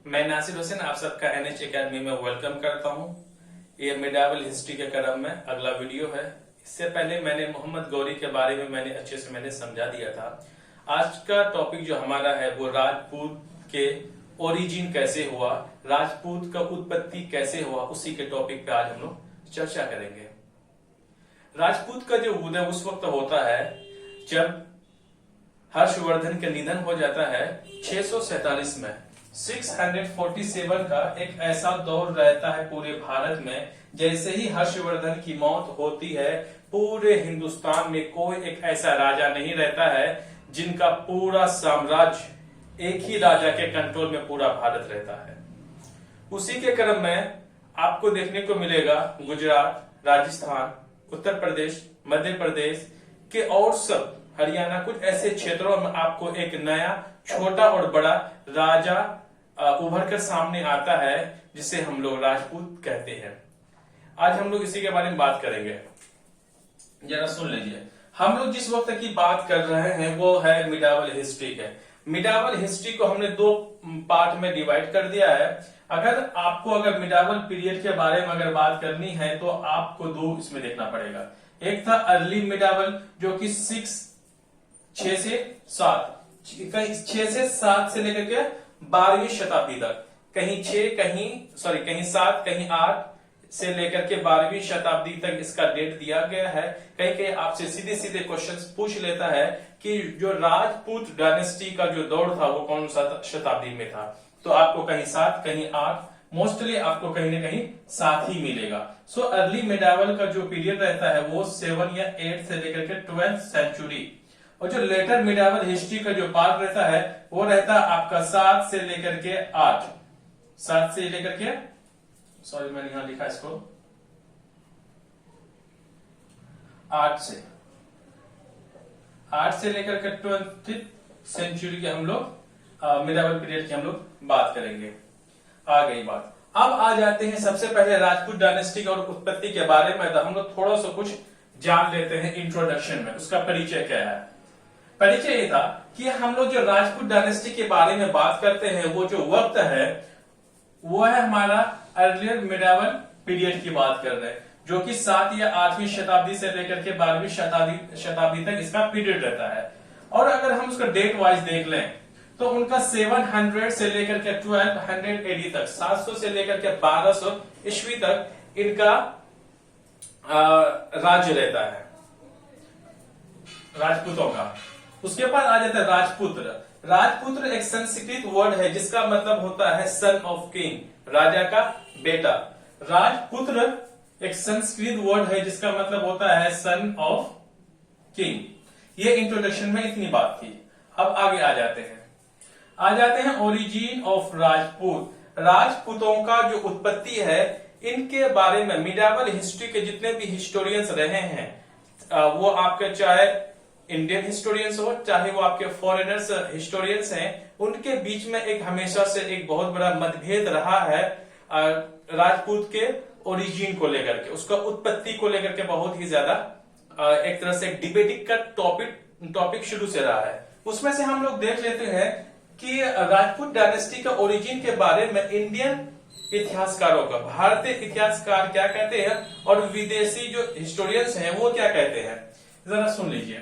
मैं नासिर हुसैन आप सबका NH एकेडमी में वेलकम करता हूं। ये मिडावल हिस्ट्री के क्रम में अगला वीडियो है। इससे पहले मैंने मोहम्मद गौरी के बारे में अच्छे से समझा दिया था। आज का टॉपिक जो हमारा है वो राजपूत के ओरिजिन कैसे हुआ, राजपूत का उत्पत्ति कैसे हुआ, उसी के टॉपिक पे आज हम लोग चर्चा करेंगे। राजपूत का जो उदय उस वक्त होता है जब हर्षवर्धन का निधन हो जाता है 647 में। 647 का एक ऐसा दौर रहता है पूरे भारत में, जैसे ही हर्षवर्धन की मौत होती है पूरे हिंदुस्तान में कोई एक ऐसा राजा नहीं रहता है जिनका पूरा साम्राज्य एक ही राजा के कंट्रोल में पूरा भारत रहता है। उसी के क्रम में आपको देखने को मिलेगा गुजरात, राजस्थान, उत्तर प्रदेश, मध्य प्रदेश के और सब हरियाणा, कुछ ऐसे क्षेत्रों में आपको एक नया छोटा और बड़ा राजा उभर कर सामने आता है जिसे हम लोग राजपूत कहते हैं। आज हम लोग इसी के बारे में बात करेंगे। जरा सुन लीजिए, हम लोग जिस वक्त की बात कर रहे हैं वो है मिडावल हिस्ट्री के। मिडावल हिस्ट्री को हमने दो पार्ट में डिवाइड कर दिया है। अगर मिडावल पीरियड के बारे में अगर बात करनी है तो आपको दो इसमें देखना पड़ेगा। एक था अर्ली मिडावल जो कि 6 से 7 से लेकर के 12वीं शताब्दी तक, कहीं 7 कहीं 8 से लेकर के 12वीं शताब्दी तक इसका डेट दिया गया है। कहीं आपसे सीधे सीधे क्वेश्चंस पूछ लेता है कि जो राजपूत डायनेस्टी का जो दौर था वो कौन सा शताब्दी में था, तो आपको कहीं 7 कहीं 8, मोस्टली आपको कहीं ना कहीं 7 ही मिलेगा। सो अर्ली मिडावल का जो पीरियड रहता है वो 7 या 8 से लेकर के 12th सेंचुरी, और जो लेटर मिडावल हिस्ट्री का जो पार्ट रहता है वो रहता है आपका 7 से लेकर के 8, 7 से लेकर के मैंने यहां लिखा इसको 8 से लेकर के 20th सेंचुरी के हम लोग मिडावल पीरियड की हम लोग बात करेंगे। आ गई बात। अब आ जाते हैं सबसे पहले राजपूत डायनेस्टी और उत्पत्ति के बारे में। तो हम लोग थोड़ा सा कुछ जान लेते हैं इंट्रोडक्शन में, उसका परिचय क्या है। परिचय ये था कि हम लोग जो राजपूत डायनेस्टी के बारे में बात करते हैं वो जो वक्त है वो है हमारा अर्लियर मिडावल पीरियड की बात कर रहे हैं, जो कि 7 या 8वीं शताब्दी से लेकर के 12वीं शताब्दी तक इसका पीरियड रहता है। और अगर हम उसका डेट वाइज देख लें तो उनका 700 से लेकर के 1200 AD तक, 700 से लेकर के 1200 ईस्वी तक इनका राज्य रहता है राजपूतों का। उसके बाद आ जाता है राजपुत्र। राजपुत्र एक संस्कृत वर्ड है जिसका मतलब होता है सन ऑफ किंग, राजा का बेटा। राजपुत्र एक संस्कृत वर्ड है जिसका मतलब होता है सन ऑफ किंग। ये इंट्रोडक्शन में इतनी बात थी। अब आगे आ जाते हैं ओरिजिन ऑफ राजपूत। राजपूतों का जो उत्पत्ति है इनके बारे में मिडावल हिस्ट्री के जितने भी हिस्टोरियंस रहे हैं, वो आपके चाहे इंडियन हिस्टोरियंस हो चाहे वो आपके फॉरेनर्स हिस्टोरियंस हैं, उनके बीच में एक हमेशा से एक बहुत बड़ा मतभेद रहा है राजपूत के ओरिजिन को लेकर के, उसका उत्पत्ति को लेकर के बहुत ही ज्यादा एक तरह से डिबेटिंग का टॉपिक शुरू से रहा है। उसमें से हम लोग देख लेते हैं कि राजपूत डायनेस्टी का ओरिजिन के बारे में इंडियन इतिहासकारों का, भारतीय इतिहासकार क्या कहते हैं और विदेशी जो हिस्टोरियंस हैं वो क्या कहते हैं, जरा सुन लीजिए।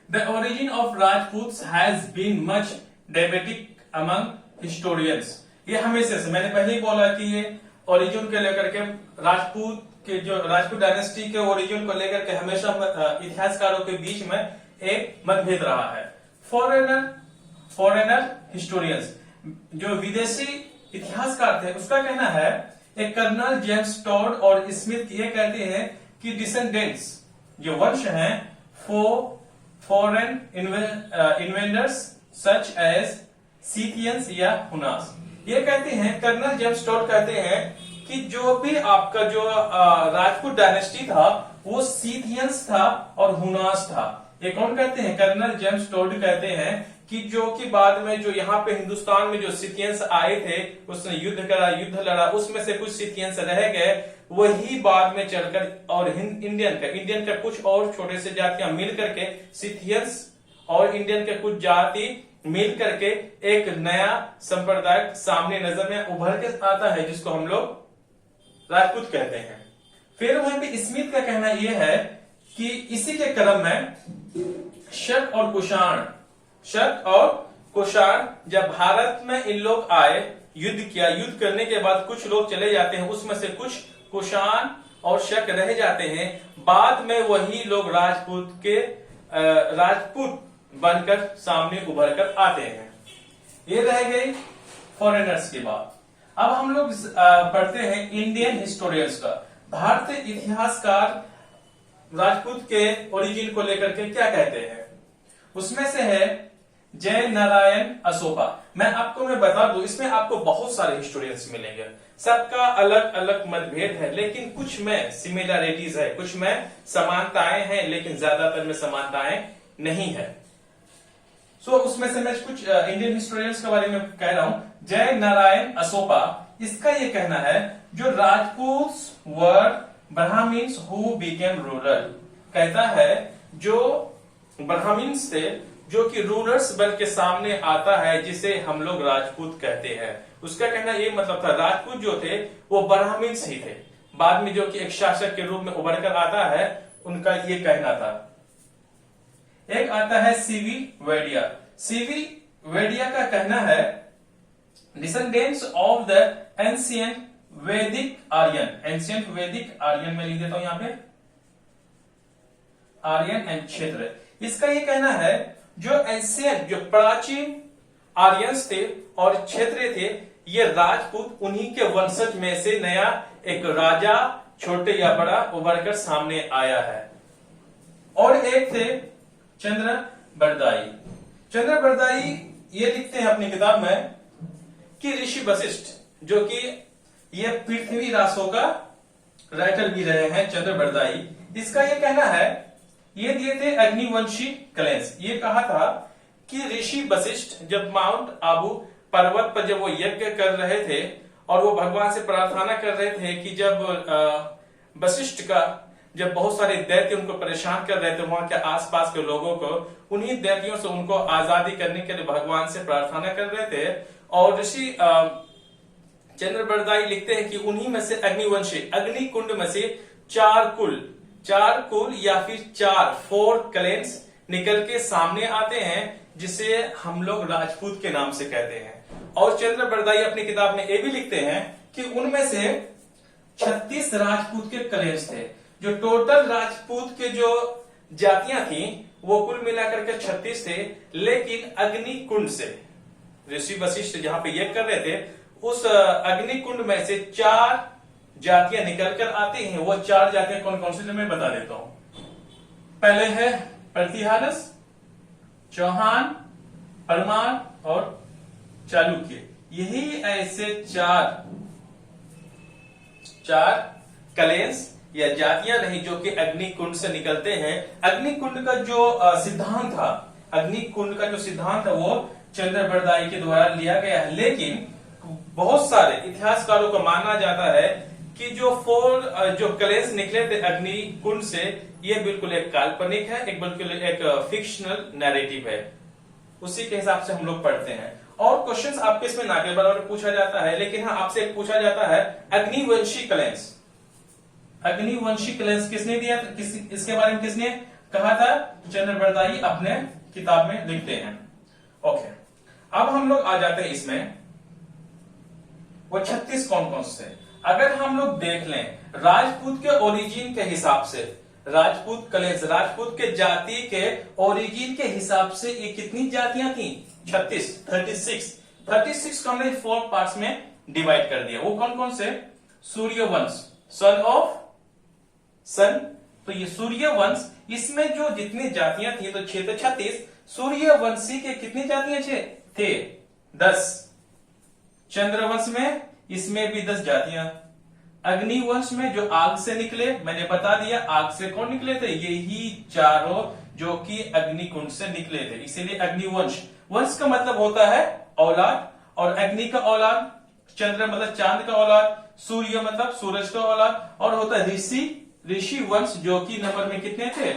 The origin of Rajputs has been much debated among historians। ये हमेशा से, मैंने पहले ही बोला कि ये ओरिजिन को लेकर के राजपूत डायनेस्टी के ओरिजिन को लेकर के हमेशा इतिहासकारों के बीच में एक मतभेद रहा है। फॉरेनर हिस्टोरियंस, जो विदेशी इतिहासकार थे, उसका कहना है, एक कर्नल जेम्स टॉड और स्मिथ ये कहते हैं कि डिसेंडेंट्स जो वंश हैं foreign invaders such as Scythians या हुनास। ये कहते हैं, कर्नल जेम्स टॉड कहते हैं कि जो भी आपका जो राजपूत डायनेस्टी था वो सीथियंस था और हुनास था। ये कौन कहते हैं? कर्नल जेम्स टॉड कहते हैं कि जो कि बाद में जो यहाँ पे हिंदुस्तान में जो सिथियंस आए थे उसने युद्ध लड़ा, उसमें से कुछ सिथियंस रह गए, वही बाद में चलकर और इंडियन का कुछ और छोटे से जातियां मिल करके सिथियंस और इंडियन के कुछ जाति मिल करके एक नया संप्रदाय सामने नजर में उभर के आता है, जिसको हम लोग राजपूत कहते हैं। फिर वहीं पे स्मिथ का कहना यह है कि इसी के क्रम में शक और कुषाण जब भारत में इन लोग आए, युद्ध किया, युद्ध करने के बाद कुछ लोग चले जाते हैं, उसमें से कुछ कुषाण और शक रह जाते हैं। बाद में वही लोग राजपूत बनकर सामने उभर कर आते हैं। ये रह गई फॉरेनर्स की बात। अब हम लोग पढ़ते हैं इंडियन हिस्टोरियंस का। भारतीय इतिहासकार राजपूत के ओरिजिन को लेकर के क्या कहते हैं। उसमें से है जय नारायण असोपा। मैं बता दूं, इसमें आपको बहुत सारे हिस्टोरियंस मिलेंगे, सबका अलग अलग मतभेद है, लेकिन कुछ में सिमिलरिटीज है, कुछ में समानताएं हैं, लेकिन ज्यादातर में समानताएं नहीं है। उसमें से मैं कुछ इंडियन हिस्टोरियंस के बारे में कह रहा हूं। जय नारायण असोपा, इसका यह कहना है जो राजपूत्स वर ब्राह्मण्स हु बिकेम रूरल, कहता है जो ब्राह्मण्स थे जो कि रूलर्स बन के सामने आता है, जिसे हम लोग राजपूत कहते हैं। उसका कहना ये मतलब था, राजपूत जो थे वो ब्राह्मण्स ही थे, बाद में जो कि एक शासक के रूप में उभर कर आता है, उनका ये कहना था। एक आता है सीवी वेडिया। सीवी वेडिया का कहना है डिसेंडेंट्स ऑफ द एंशिएंट वैदिक आर्यन। एंशिएंट वैदिक आर्यन में लिख देता हूं यहां पे, आर्यन एंड क्षेत्र। इसका ये कहना है जो एंशिएंट, जो प्राचीन आर्यंस थे और क्षेत्रीय थे, ये राजपूत उन्हीं के वंशज में से नया एक राजा, छोटे या बड़ा, उभर कर सामने आया है। और एक थे चंद्र बरदाई। चंद्र बरदाई ये लिखते हैं अपनी किताब में कि ऋषि वशिष्ठ, जो कि ये पृथ्वी रासों का राइटर भी रहे हैं, चंद्र बरदाई, इसका ये कहना है, ये दिए थे अग्निवंशी क्लेंस। ये कहा था कि ऋषि वशिष्ठ जब माउंट आबू पर्वत पर जब वो यज्ञ कर रहे थे और वो भगवान से प्रार्थना कर रहे थे कि जब वशिष्ठ का जब बहुत सारे दैत्य उनको परेशान कर रहे थे, वहां के आसपास के लोगों को, उन्हीं दैत्यों से उनको आजादी करने के लिए भगवान से प्रार्थना कर रहे थे। और ऋषि चंद्र बरदाई लिखते हैं कि उन्हीं में से अग्निवंशी, अग्निकुंड में से चार कुल या फिर 4 क्लेन्स निकल के सामने आते हैं, जिसे हम लोग राजपूत के नाम से कहते हैं। और चंद्र बरदाई अपनी किताब में ये भी लिखते हैं कि उनमें से 36 राजपूत के क्लेन्स थे। जो टोटल राजपूत के जो जातियां थी वो कुल मिलाकर के 36 थे, लेकिन अग्निकुंड से ऋषि वशिष्ठ जहां पे यज्ञ कर रहे थे, उस अग्निकुंड में से 4 जातियां निकल कर आती हैं। वो 4 जातियां कौन कौन सी, मैं बता देता हूं। पहले है प्रतिहारस, चौहान, परमार और चालुक्य। यही ऐसे चार क्लेन्स या जातियां रही जो कि अग्निकुंड से निकलते हैं। अग्निकुंड का जो सिद्धांत था, अग्निकुंड का जो सिद्धांत था वो चंद्र बरदाई के द्वारा लिया गया है, लेकिन बहुत सारे इतिहासकारों को माना जाता है कि जो क्लेन्स निकले थे अग्निकुंड से, ये बिल्कुल एक काल्पनिक है, एक बिल्कुल एक फिक्शनल नैरेटिव है। उसी के हिसाब से हम लोग पढ़ते हैं। और क्वेश्चंस आपके इसमें ना के बराबर पूछा जाता है, लेकिन हाँ आपसे एक पूछा जाता है अग्निवंशी क्लेन्स। अग्निवंशी क्लेन्स किसने दिया, इसके बारे में किसने कहा था? चंद्र बरदाई अपने किताब में लिखते हैं। ओके, अब हम लोग आ जाते हैं इसमें वो 36 कौन कौन से। अगर हम लोग देख लें राजपूत के ओरिजिन के हिसाब से, राजपूत क्लेन्स, राजपूत के जाति के ओरिजिन के हिसाब से ये कितनी जातियां थी? 36 को हमने 4 पार्ट्स में डिवाइड कर दिया। वो कौन कौन से? सूर्यवंश, सन ऑफ सन, तो ये सूर्यवंश, इसमें जो जितनी जातियां थी तो 6 तो 36, सूर्यवंशी के कितनी जातियां थे? 10। चंद्रवंश में इसमें भी 10 जातियां। अग्निवंश में जो आग से निकले, मैंने बता दिया आग से कौन निकले थे, यही चारों जो कि अग्निकुंड से निकले थे, इसीलिए अग्निवंश। वंश का मतलब होता है औलाद, और अग्नि का औलाद, चंद्र मतलब चांद का औलाद, सूर्य मतलब सूरज का औलाद, और होता है ऋषि वंश जो कि नंबर में कितने थे?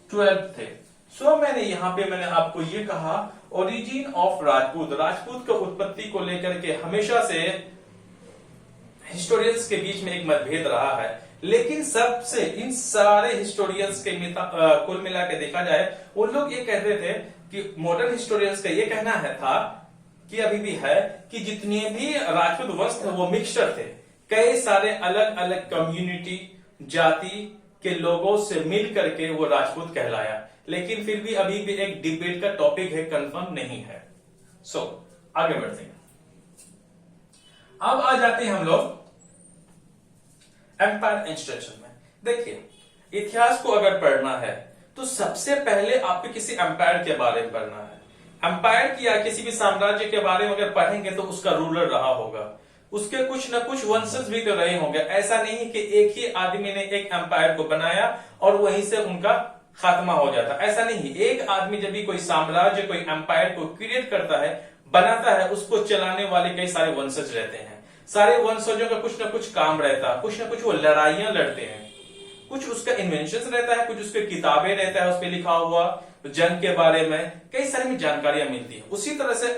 12 थे। मैंने आपको ये कहा, ओरिजिन ऑफ राजपूत, राजपूत के उत्पत्ति को लेकर के हमेशा से हिस्टोरियंस के बीच में एक मतभेद रहा है। लेकिन सबसे इन सारे हिस्टोरियंस के कुल मिला के देखा जाए, उन लोग ये कहते थे कि मॉडर्न हिस्टोरियंस का ये कहना है था कि अभी भी है कि जितने भी राजपूत वंश थे वो मिक्सचर थे, कई सारे अलग अलग कम्युनिटी जाति के लोगों से मिल करके वो राजपूत कहलाया। लेकिन फिर भी अभी भी एक डिबेट का टॉपिक है, कंफर्म नहीं है। आगे बढ़ते हैं। अब आ जाते हैं हम लोग एम्पायर इंस्टीट्यूशन में। देखिए, इतिहास को अगर पढ़ना है तो सबसे पहले आपको किसी एम्पायर के बारे में पढ़ना है। एम्पायर की या किसी भी साम्राज्य के बारे में अगर पढ़ेंगे तो उसका रूलर रहा होगा, उसके कुछ न कुछ वंशज भी तो रहे होंगे। ऐसा नहीं कि एक ही आदमी ने एक एम्पायर को बनाया और वहीं से उनका खात्मा हो जाता, ऐसा नहीं। एक आदमी जब भी कोई साम्राज्य, कोई एम्पायर को क्रिएट करता है, बनाता है, उसको चलाने वाले कई सारे वंशज रहते हैं। सारे वंशजों का कुछ ना कुछ काम रहता है, कुछ ना कुछ वो लड़ाइयां लड़ते हैं, कुछ उसका इन्वेंशन रहता है, कुछ उसके किताबें रहता है, उस पर लिखा हुआ जंग के बारे में कई सारी जानकारियां मिलती है। उसी तरह से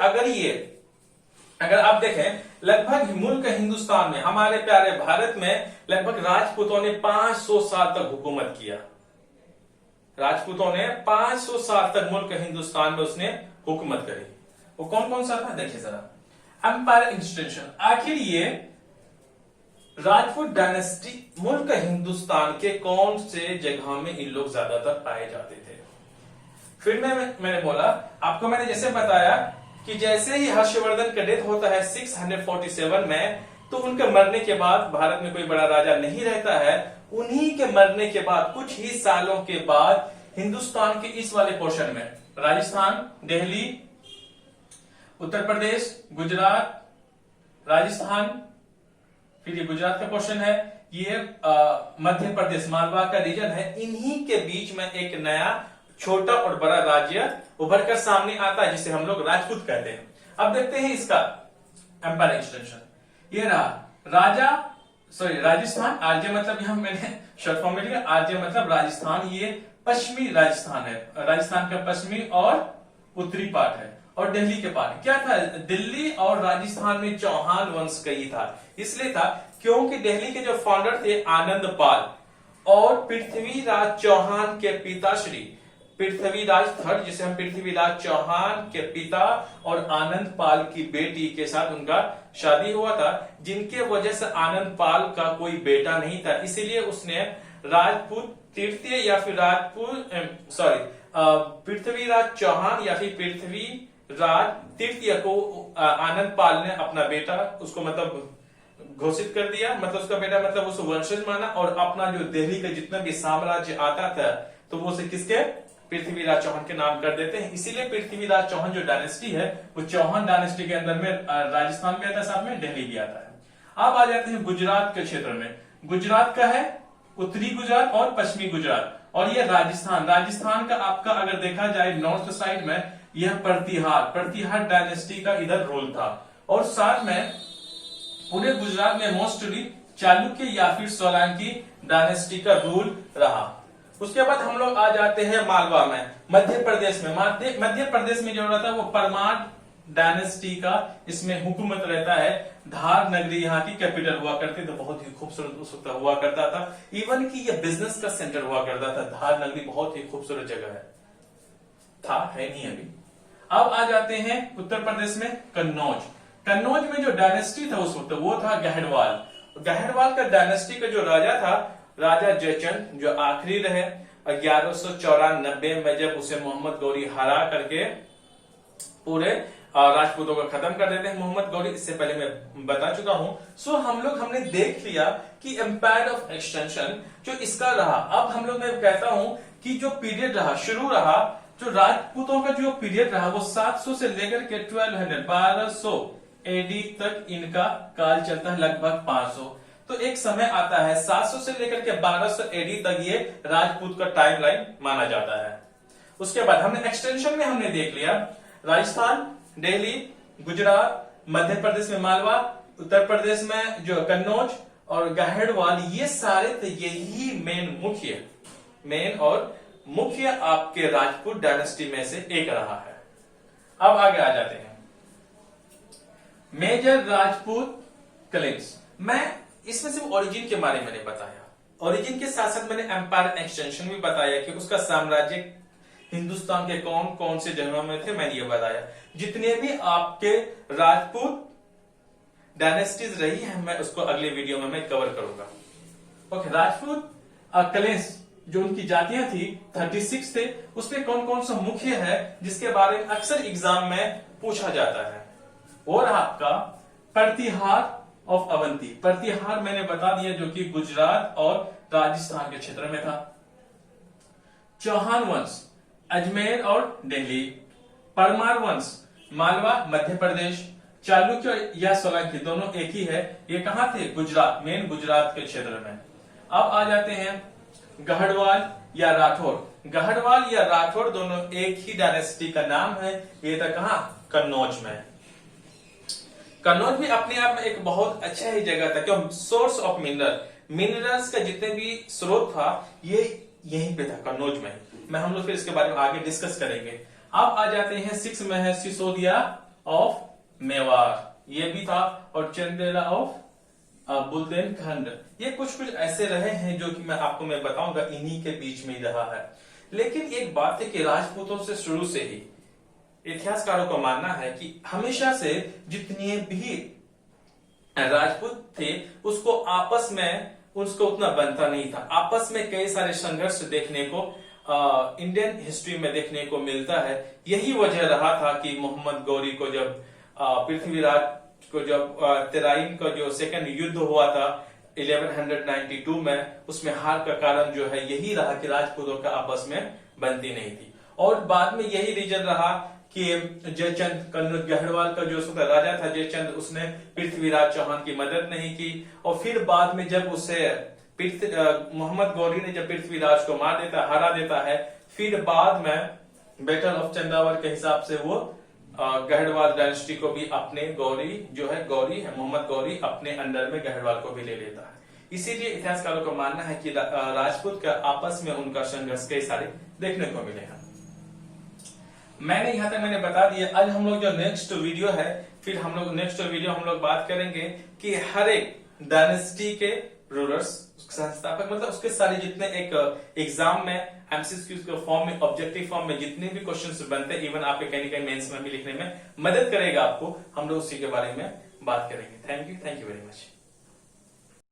अगर आप देखें, लगभग मुल्क हिंदुस्तान में, हमारे प्यारे भारत में लगभग राजपूतों ने 500 साल तक हुकूमत किया। राजपूतों ने 500 साल तक मुल्क हिंदुस्तान में उसने हुकूमत करी। वो कौन कौन सा था देखिए जरा। एम्पायर इंस्टीट्यूशन, आखिर ये राजपूत डायनेस्टी मुल्क हिंदुस्तान के कौन से जगह में इन लोग ज्यादातर पाए जाते थे। फिर मैंने बोला आपको, मैंने जैसे बताया कि जैसे ही हर्षवर्धन का डेथ होता है 647 में, तो उनके मरने के बाद भारत में कोई बड़ा राजा नहीं रहता है। उन्हीं के मरने के बाद कुछ ही सालों के बाद हिंदुस्तान के इस वाले पोर्शन में, राजस्थान, दिल्ली, उत्तर प्रदेश, गुजरात, राजस्थान, फिर ये गुजरात का पोर्शन है, ये मध्य प्रदेश, मालवा का रीजन है। इन्हीं के बीच में एक नया छोटा और बड़ा राज्य उभर कर सामने आता है, जिसे हम लोग राजपूत कहते हैं। अब देखते हैं इसका एम्पायर एक्सटेंशन। ये रहा राजस्थान, आर्य मतलब यहां मैंने शॉर्ट फॉर्म में लिखा, आर्य मतलब राजस्थान। ये पश्चिमी राजस्थान है, राजस्थान का पश्चिमी और उत्तरी पार्ट है। और दिल्ली के पार्ट क्या था, दिल्ली और राजस्थान में चौहान वंश का ही था। इसलिए था क्योंकि दिल्ली के जो फाउंडर थे आनंद पाल और पृथ्वीराज चौहान के पिता श्री पृथ्वीराज थर्ड, जिसे हम पृथ्वीराज चौहान के पिता और आनंद पाल की बेटी के साथ उनका शादी हुआ था, जिनके वजह से आनंद पाल का कोई बेटा नहीं था। इसीलिए उसने राजपूत तृतीय या फिर पृथ्वीराज चौहान या फिर पृथ्वीराज तृतीय को आनंद पाल ने अपना बेटा उसको मतलब घोषित कर दिया, मतलब उसका बेटा मतलब उस वंशज माना। और अपना जो दिल्ली का जितना भी साम्राज्य आता था तो वो उसे किसके, पृथ्वीराज चौहान के नाम कर देते हैं। इसीलिए पृथ्वीराज चौहान जो डायनेस्टी है वो चौहान डायनेस्टी के अंदर में राजस्थान भी आता है, साथ में दिल्ली भी आता है। अब आ जाते हैं गुजरात के क्षेत्र में। गुजरात का है उत्तरी गुजरात और पश्चिमी गुजरात, और ये राजस्थान का आपका अगर देखा जाए नॉर्थ साइड में यह प्रतिहार डायनेस्टी का इधर रोल था। और साथ में पूरे गुजरात में मोस्टली चालुक्य या फिर सोलंकी डायनेस्टी का रूल रहा। उसके बाद हम लोग आ जाते हैं मालवा में, मध्य प्रदेश में। मध्य प्रदेश में जो रहता है वो परमार डायनेस्टी का इसमें हुकूमत रहता है। धार नगरी यहाँ की कैपिटल हुआ करती, तो बहुत ही खूबसूरत उस वक्त हुआ करता था। इवन कि ये बिजनेस का सेंटर हुआ करता था। धार नगरी बहुत ही खूबसूरत जगह है नहीं अभी। अब आ जाते हैं उत्तर प्रदेश में कन्नौज में जो डायनेस्टी था उस वक्त वो था गहरवाल का डायनेस्टी का जो राजा था, राजा जयचंद, जो आखिरी रहे 1194 में, जब उसे मोहम्मद गौरी हरा करके पूरे राजपूतों को खत्म कर देते हैं। मोहम्मद गौरी इससे पहले मैं बता चुका हूं। हमने देख लिया कि एम्पायर ऑफ एक्सटेंशन जो इसका रहा। अब हम लोग, मैं कहता हूं कि जो पीरियड रहा, शुरू रहा, जो राजपूतों का जो पीरियड रहा वो 700 से लेकर के 1200 एडी तक इनका काल चलता है, लगभग 500। तो एक समय आता है 700 से लेकर के 1200 एडी तक ये राजपूत का टाइमलाइन माना जाता है। उसके बाद हमने एक्सटेंशन में हमने देख लिया राजस्थान, दिल्ली, गुजरात, मध्य प्रदेश में मालवा, उत्तर प्रदेश में जो कन्नौज और गहरवाल, ये सारे थे। यही मेन और मुख्य आपके राजपूत डायनेस्टी में से एक रहा है। अब आगे आ जाते हैं। Major Rajput claims. मैं इसमें सिर्फ ओरिजिन के बारे में मैंने बताया, ओरिजिन के साथ साथ मैंने एम्पायर एक्सटेंशन भी बताया कि उसका साम्राज्य हिंदुस्तान के कौन कौन से जगहों में थे, मैंने ये बताया। जितने भी आपके राजपूत डायनेस्टीज रही है मैं उसको अगले वीडियो में मैं कवर करूंगा। ओके, राजपूत क्लेम्स जो उनकी जातियां थी 36 थे, उसमें कौन कौन सा मुख्य है जिसके बारे में अक्सर एग्जाम में पूछा जाता है। और आपका प्रतिहार ऑफ अवंती, प्रतिहार मैंने बता दिया जो कि गुजरात और राजस्थान के क्षेत्र में था। चौहान वंश अजमेर और दिल्ली। परमार वंश मालवा मध्य प्रदेश। चालुक्य या सोलंकी दोनों एक ही है, ये कहां थे, गुजरात, मेन गुजरात के क्षेत्र में। अब आ जाते हैं गढ़वाल या राठौर। गढ़वाल या राठौर दोनों एक ही डायनेस्टी का नाम है, ये था कहां, कन्नौज में। कन्नौज भी अपने आप में एक बहुत अच्छा ही जगह था, क्यों, सोर्स ऑफ मिनरल्स का जितने भी स्रोत था ये यहीं पे था, कन्नौज में। मैं हम लोग फिर इसके बारे में आगे डिस्कस करेंगे। अब आ जाते हैं 6 में है सिसोदिया ऑफ मेवाड़, ये भी था, और चंदेला ऑफ बुंदेलखंड। ये कुछ कुछ ऐसे रहे हैं जो कि मैं आपको मैं बताऊंगा, इन्हीं के बीच में ही रहा है। लेकिन एक बात है कि राजपूतों से शुरू से ही इतिहासकारों का मानना है कि हमेशा से जितने भी राजपूत थे उसको आपस में उसको उतना बनता नहीं था। आपस में कई सारे संघर्ष देखने को इंडियन हिस्ट्री में देखने को मिलता है। यही वजह रहा था कि मोहम्मद गौरी को जब पृथ्वीराज को जब तेराइन का जो सेकंड युद्ध हुआ था 1192 में, उसमें हार का कारण जो है यही रहा कि राजपूतों का आपस में बनती नहीं थी। और बाद में यही रीजन रहा कि जयचंद कन्नौज गढ़वाल का जो राजा था जयचंद, उसने पृथ्वीराज चौहान की मदद नहीं की। और फिर बाद में जब उसे मोहम्मद गौरी ने जब पृथ्वीराज को मार देता, हरा देता है, फिर बाद में बैटल ऑफ चंदावर के हिसाब से वो गढ़वाल डायनेस्टी को भी अपने गौरी मोहम्मद गौरी अपने अंडर में गढ़वाल को भी ले लेता है। इसीलिए इतिहासकारों का मानना है कि राजपूत का आपस में उनका संघर्ष कई सारे देखने को मिले हैं। मैंने यहां तक मैंने बता दिया। आज हम लोग जो नेक्स्ट वीडियो है, फिर हम लोग बात करेंगे कि हर एक डायनेस्टी के रूलर्स, संस्थापक, मतलब उसके सारे जितने एक एग्जाम में एमसीक्यू के फॉर्म में, ऑब्जेक्टिव फॉर्म में जितने भी क्वेश्चंस बनते हैं, इवन आपके कहीं मेंस में भी लिखने में मदद करेगा आपको, हम लोग उसी के बारे में बात करेंगे। Thank you very much.